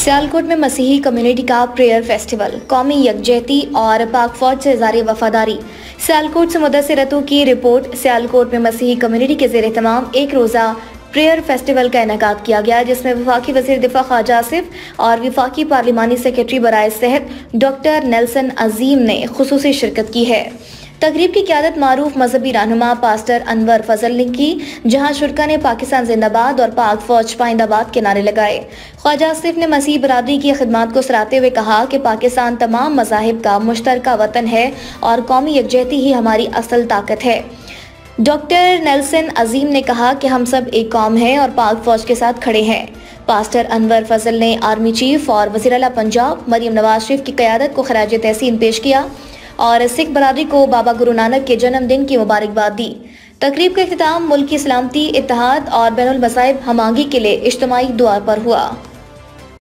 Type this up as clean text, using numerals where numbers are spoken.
सियालकोट में मसीही कम्युनिटी का प्रेयर फेस्टिवल, कौमी यकजहती और पाक फौज से इज़हार वफादारी। सियालकोट से मुदस्सिरतों की रिपोर्ट। सियालकोट में मसीही कम्युनिटी के ज़ेर एहतमाम एक रोज़ा प्रेयर फेस्टिवल का इनेकाद किया गया, जिसमें वफाकी वज़ीर दिफा ख्वाजा आसिफ और वफाकी पार्लिमानी सेक्रेटरी बराए सेहत डॉक्टर नेल्सन अजीम ने खुसूसी शिरकत की है। तकरीब की क़यादत मारूफ मजहबी रहनुमा पास्टर अनवर फजल ने की, जहां शुरका ने पाकिस्तान जिंदाबाद और पाक फौज पाइंदाबाद के नारे लगाए। ख्वाजा आसिफ ने मसीह बरादरी की खिदमत को सराहते हुए कहा कि पाकिस्तान तमाम मज़ाहिब का मुश्तरका वतन है और कौमी यकजहती ही हमारी असल ताकत है। डॉक्टर नेल्सन अजीम ने कहा कि हम सब एक कौम हैं और पाक फौज के साथ खड़े हैं। पास्टर अनवर फजल ने आर्मी चीफ और वज़ीर आला पंजाब मरियम नवाज शरीफ की क़यादत को खराज तहसीन पेश किया और सिख बरादरी को बाबा गुरु नानक के जन्मदिन की मुबारकबाद दी। तकरीब का इख्तिताम मुल्क की सलामती, इत्तेहाद और बैनुल मज़ाहिब हमांगी के लिए इज्तिमाई दुआ पर हुआ।